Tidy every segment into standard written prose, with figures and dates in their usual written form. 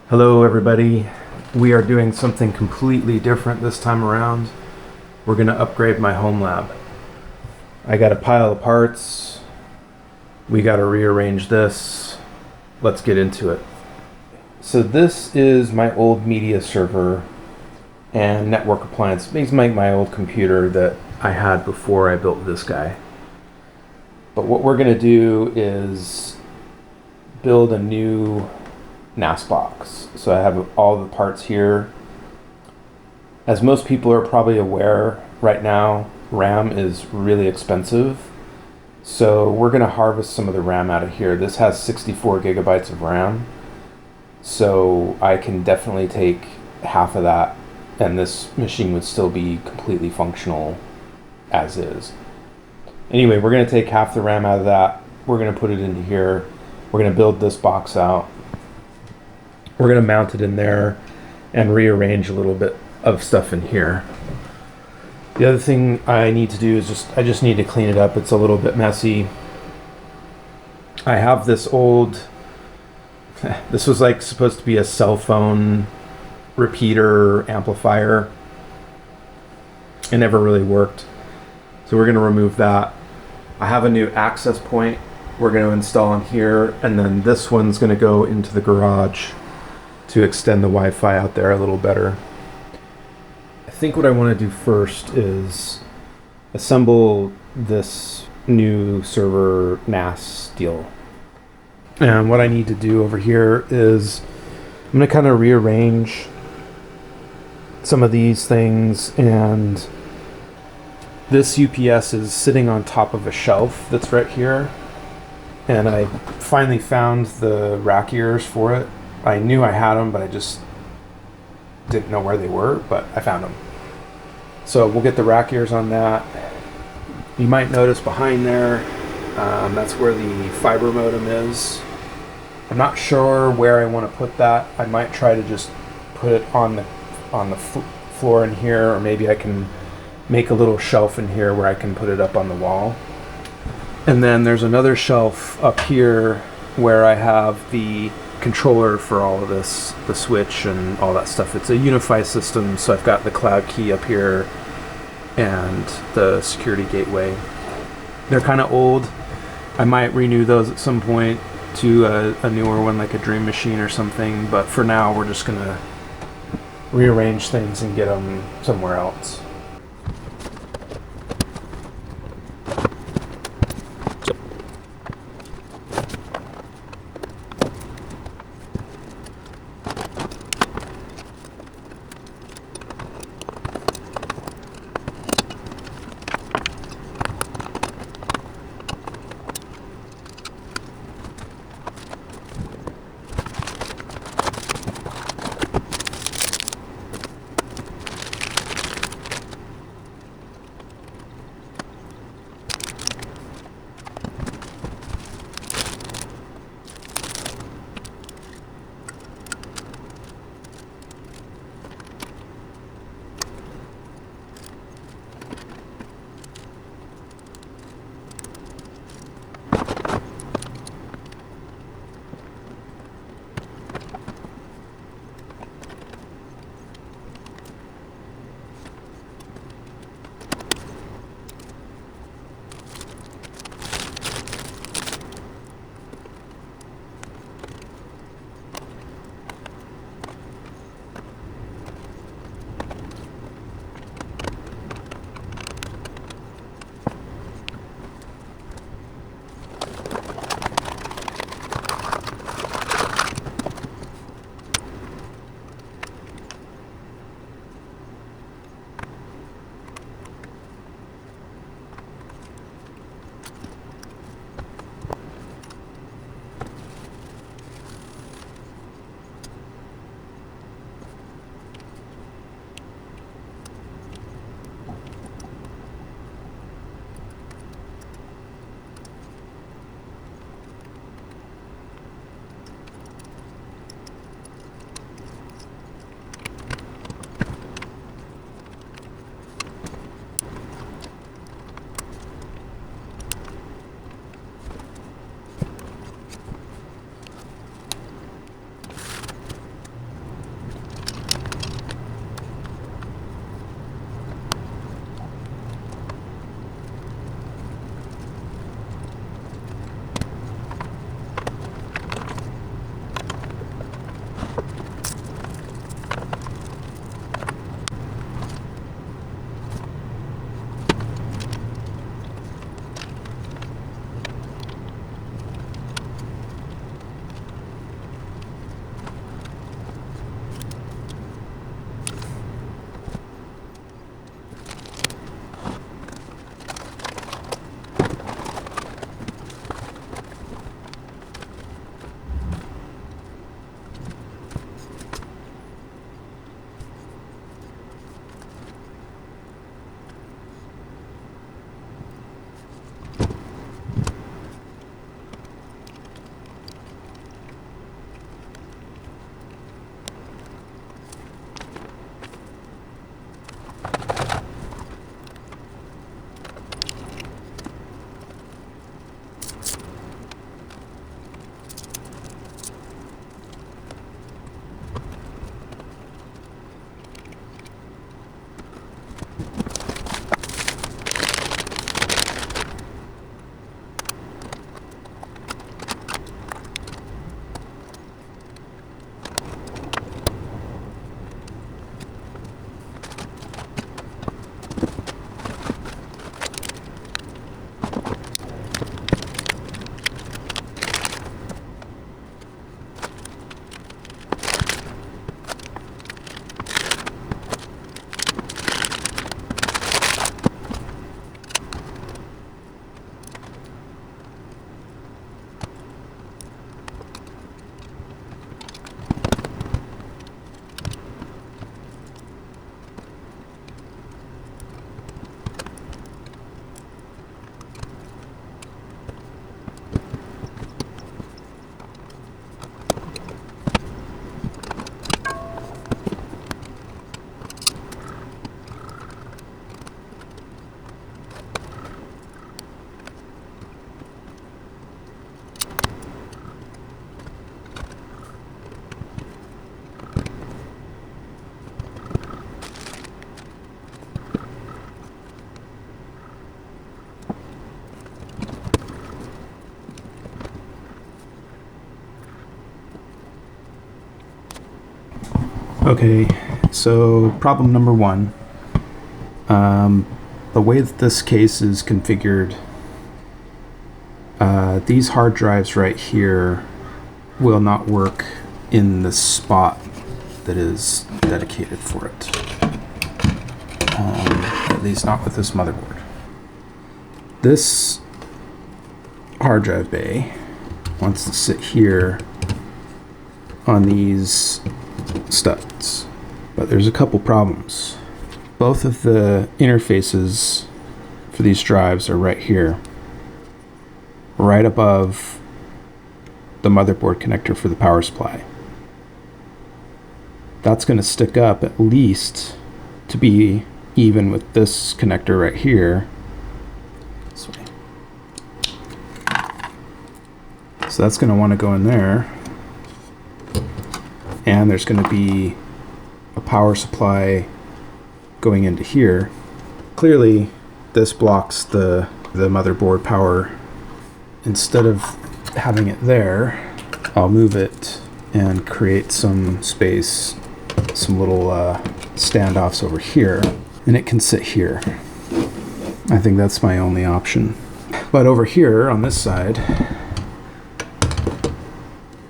Hello everybody. We are doing something completely different this time around. We're going to upgrade my home lab. I got a pile of parts. We got to rearrange this. Let's get into it. So this is my old media server and network appliance. It's like my old computer that I had before I built this guy. But what we're going to do is build a new NAS box. So I have all the parts here. As most people are probably aware right now, RAM is really expensive. So we're going to harvest some of the RAM out of here. This has 64 gigabytes of RAM. So I can definitely take half of that and this machine would still be completely functional as is. Anyway, we're going to take half the RAM out of that. We're going to put it into here. We're going to build this box out. We're going to mount it in there and rearrange a little bit of stuff in here. The other thing I need to do is I just need to clean it up. It's a little bit messy. I have this old, this was like supposed to be a cell phone repeater amplifier. It never really worked. So we're going to remove that. I have a new access point we're going to install in here, and then this one's going to go into the garage to extend the Wi-Fi out there a little better. I think what I want to do first is assemble this new server NAS deal. And what I need to do over here is I'm going to kind of rearrange some of these things, and this UPS is sitting on top of a shelf that's right here. And I finally found the rack ears for it. I knew I had them, but I just didn't know where they were, but I found them. So we'll get the rack ears on that. You might notice behind there, that's where the fiber modem is. I'm not sure where I want to put that. I might try to just put it on the floor in here, or maybe I can make a little shelf in here where I can put it up on the wall. And then there's another shelf up here where I have the controller for all of this, the switch and all that stuff. It's a UniFi system, so I've got the cloud key up here and the security gateway. They're kind of old. I might renew those at some point to a newer one, like a Dream Machine or something, but for now we're just gonna rearrange things and get them somewhere else. Okay, so problem number one. The way that this case is configured, these hard drives right here will not work in the spot that is dedicated for it. At least not with this motherboard. This hard drive bay wants to sit here on these studs, but there's a couple problems. Both of the interfaces for these drives are right here, right above the motherboard connector for the power supply. That's going to stick up at least to be even with this connector right here. This way. So that's going to want to go in there. And there's going to be a power supply going into here. Clearly, this blocks the motherboard power. Instead of having it there, I'll move it and create some space, some little standoffs over here, and it can sit here. I think that's my only option. But over here on this side,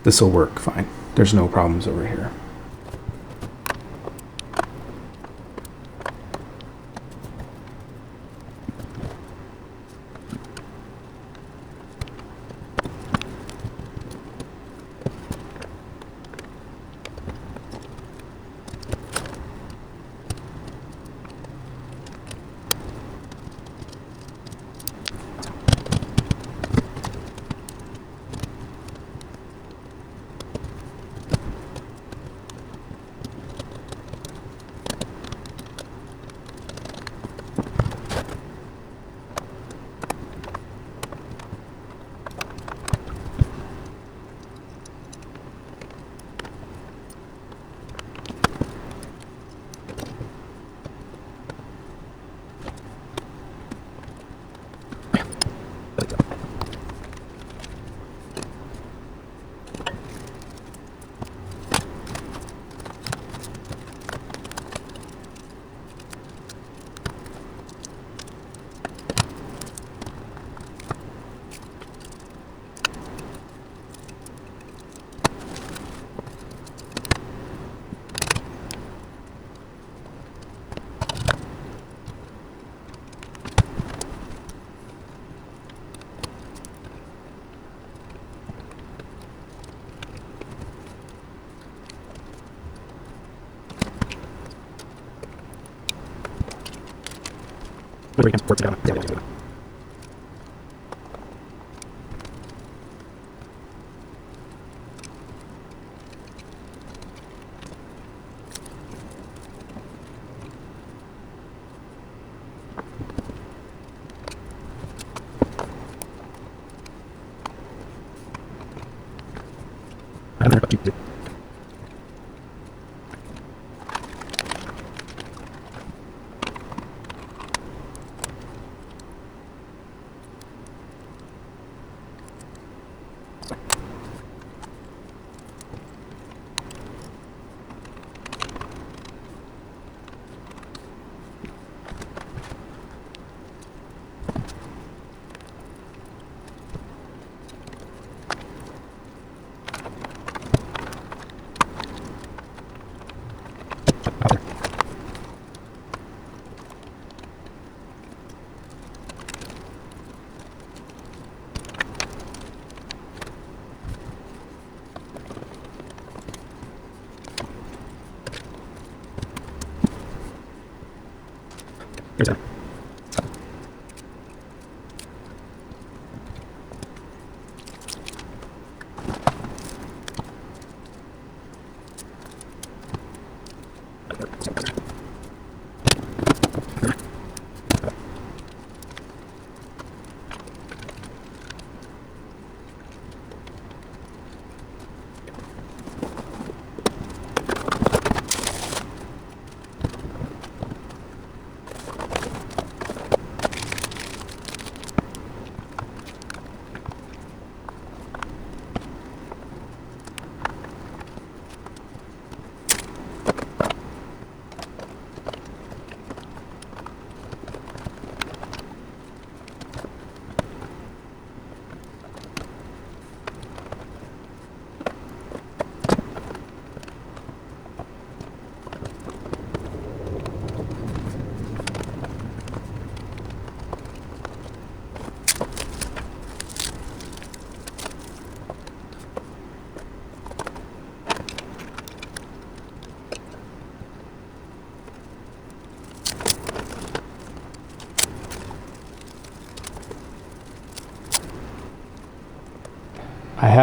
this will work fine. There's no problems over here.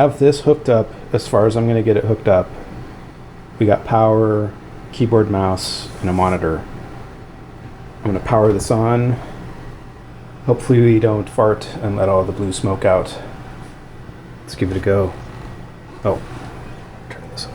have this hooked up as far as I'm going to get it hooked up. We got power, keyboard, mouse, and a monitor. I'm going to power this on. Hopefully we don't fart and let all the blue smoke out. Let's give it a go. Oh, turn this on.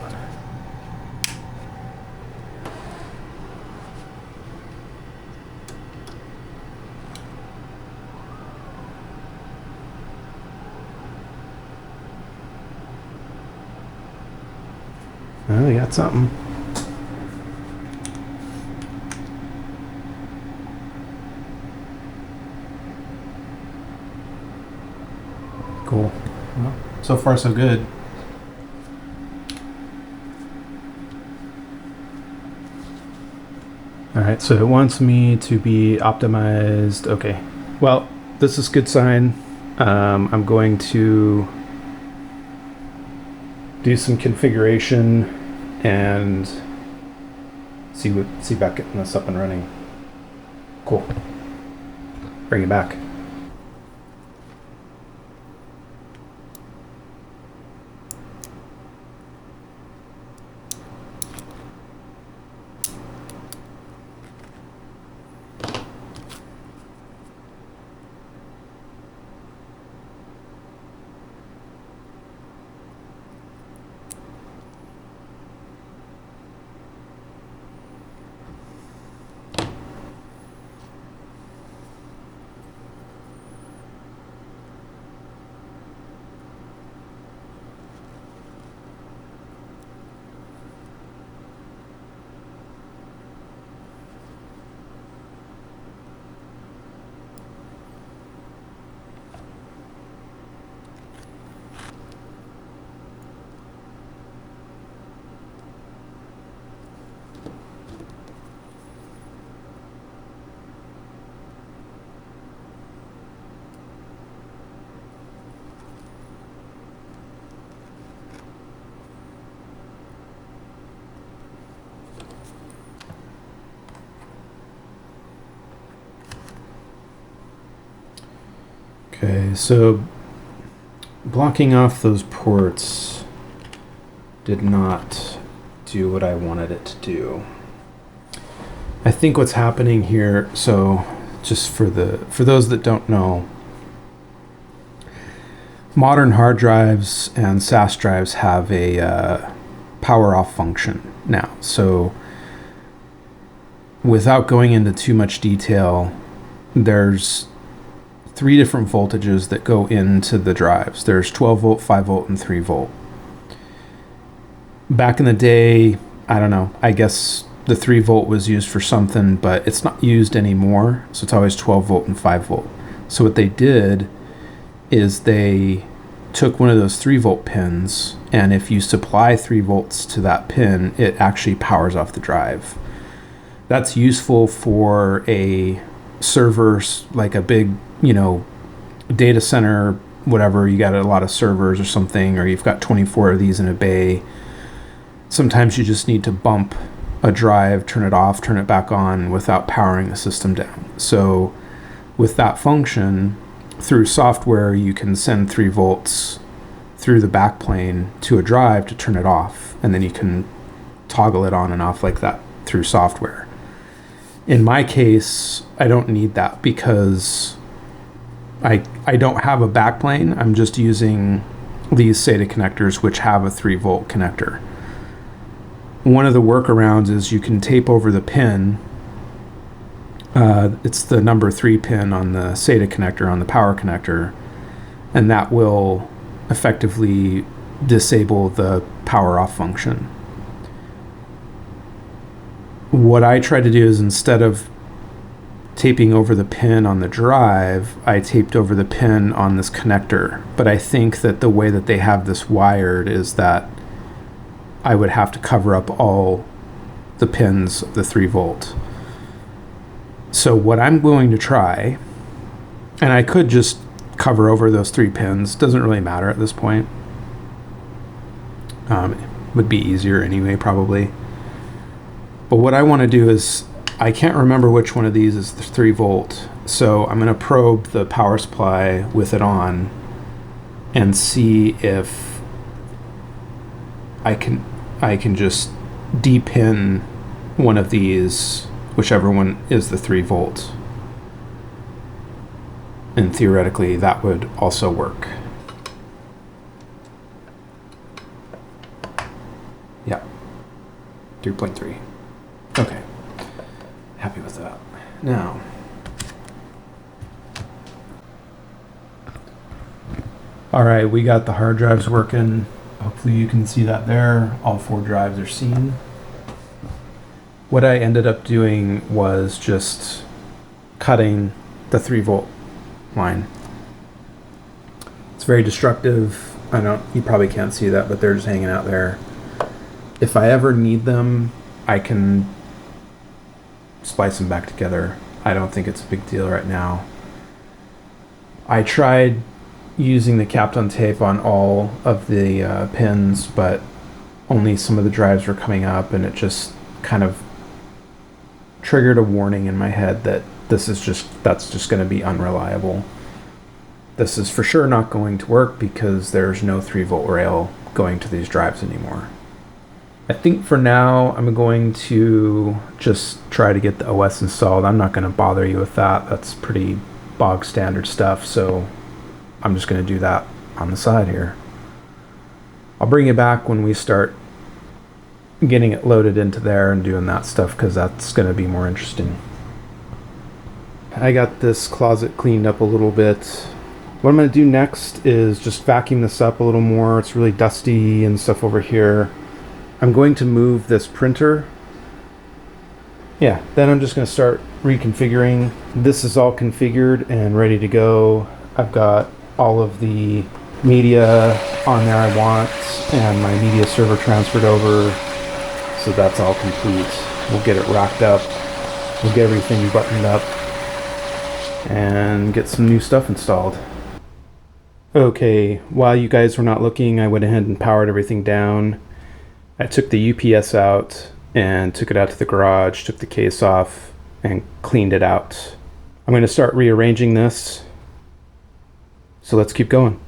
Oh, we got something. Cool. Well, so far so good. All right, so it wants me to be optimized. Okay. Well, this is a good sign. I'm going to do some configuration and see about getting this up and running. Cool. Bring it back. Okay, so blocking off those ports did not do what I wanted it to do. I think what's happening here, so just for those that don't know, modern hard drives and SAS drives have a power off function now. So without going into too much detail, there's 3 different voltages that go into the drives. There's 12 volt, 5 volt, and 3 volt. Back in the day, I don't know, I guess the 3 volt was used for something, but it's not used anymore. So it's always 12 volt and 5 volt. So what they did is they took one of those 3 volt pins, and if you supply 3 volts to that pin, it actually powers off the drive. That's useful for a server, like a big, data center, whatever. You got a lot of servers or something, or you've got 24 of these in a bay. Sometimes you just need to bump a drive, turn it off, turn it back on without powering the system down. So with that function, through software, you can send 3 volts through the backplane to a drive to turn it off, and then you can toggle it on and off like that through software. In my case, I don't need that because I don't have a backplane. I'm just using these SATA connectors, which have a 3 volt connector. One of the workarounds is you can tape over the pin. It's the number 3 pin on the SATA connector, on the power connector, and that will effectively disable the power off function. What I try to do is, instead of taping over the pin on the drive, I taped over the pin on this connector. But I think that the way that they have this wired is that I would have to cover up all the pins of the 3 volt. So what I'm going to try, and I could just cover over those 3 pins, doesn't really matter at this point. It would be easier anyway, probably. But what I want to do is, I can't remember which one of these is the 3 volt, so I'm going to probe the power supply with it on and see if I can just depin one of these, whichever one is the 3-volt. And theoretically that would also work. Yeah. 3.3. Okay. Happy with that. Now, all right, we got the hard drives working. Hopefully you can see that there. All 4 drives are seen. What I ended up doing was just cutting the 3-volt line. It's very destructive. You probably can't see that, but they're just hanging out there. If I ever need them, I can splice them back together. I don't think it's a big deal right now. I tried using the Kapton tape on all of the pins, but only some of the drives were coming up, and it just kind of triggered a warning in my head that that's just going to be unreliable. This is for sure not going to work because there's no 3-volt rail going to these drives anymore. I think for now I'm going to just try to get the OS installed. I'm not going to bother you with that. That's pretty bog standard stuff, so I'm just going to do that on the side here. I'll bring you back when we start getting it loaded into there and doing that stuff, because that's going to be more interesting. I got this closet cleaned up a little bit. What I'm going to do next is just vacuum this up a little more. It's really dusty and stuff over here. I'm going to move this printer. Yeah, then I'm just going to start reconfiguring. This is all configured and ready to go. I've got all of the media on there I want, and my media server transferred over, so that's all complete. We'll get it racked up, we'll get everything buttoned up, and get some new stuff installed. Okay, while you guys were not looking, I went ahead and powered everything down. I took the UPS out and took it out to the garage, took the case off, and cleaned it out. I'm going to start rearranging this, so let's keep going.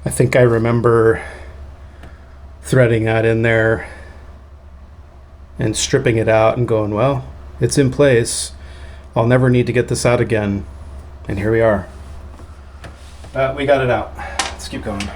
I think I remember threading that in there and stripping it out and going, well, it's in place. I'll never need to get this out again. And here we are. We got it out. Let's keep going.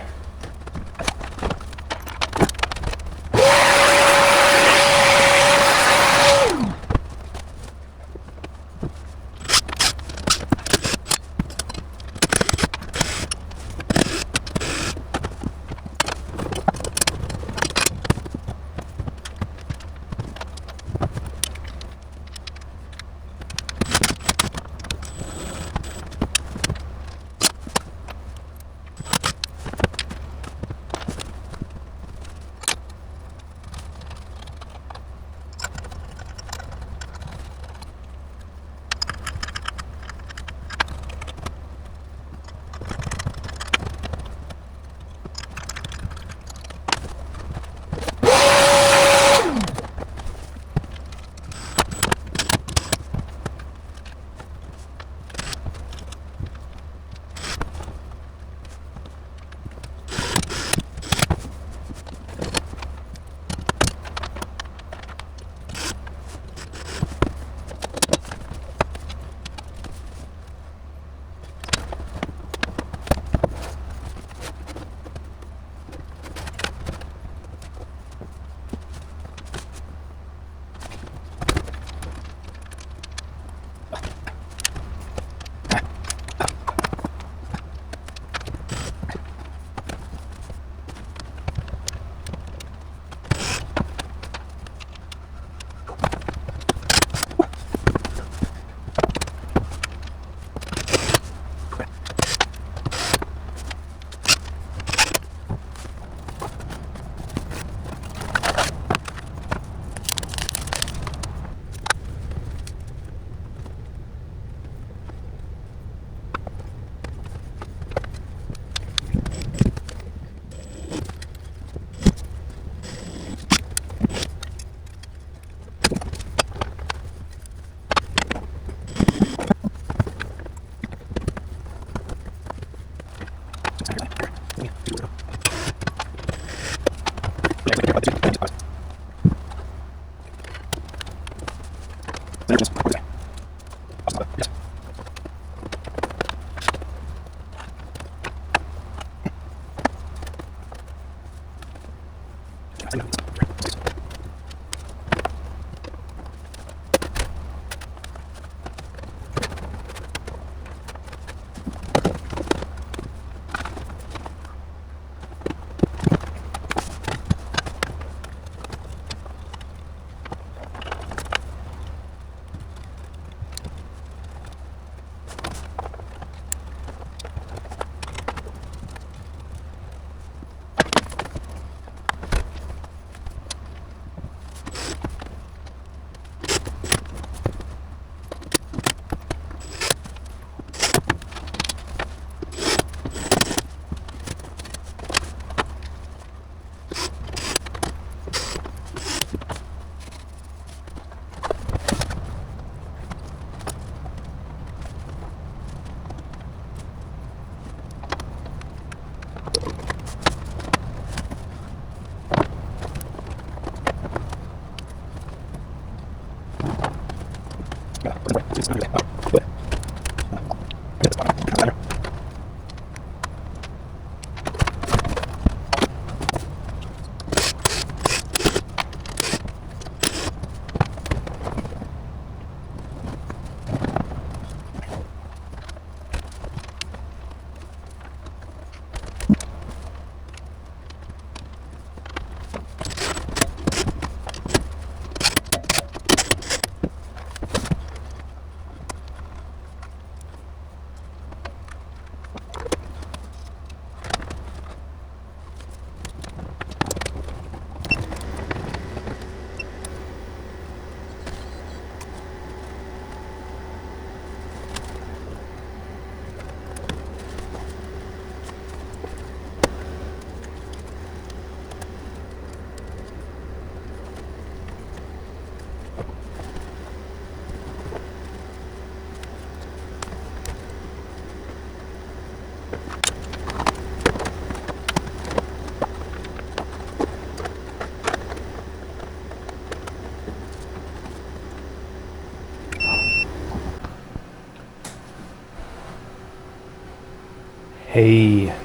Hey,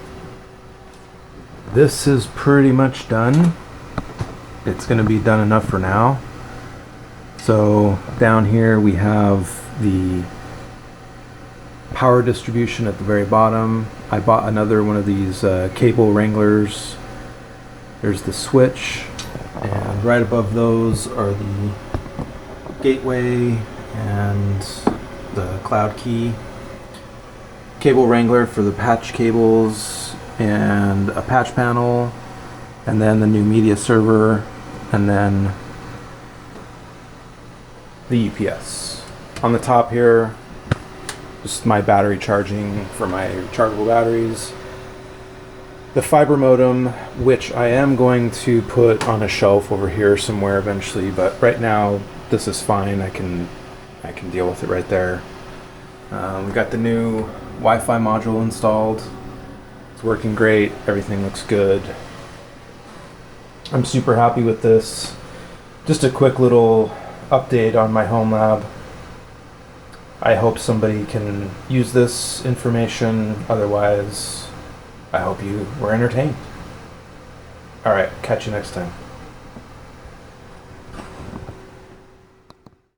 this is pretty much done. It's going to be done enough for now. So down here we have the power distribution at the very bottom. I bought another one of these cable wranglers. There's the switch, and right above those are the gateway and the cloud key. Cable wrangler for the patch cables and a patch panel, and then the new media server, and then the UPS. On the top here, just my battery charging for my rechargeable batteries. The fiber modem, which I am going to put on a shelf over here somewhere eventually, but right now this is fine. I can deal with it right there. We got the new Wi-Fi module installed. It's working great. Everything looks good. I'm super happy with this. Just a quick little update on my homelab. I hope somebody can use this information. Otherwise, I hope you were entertained. All right, catch you next time.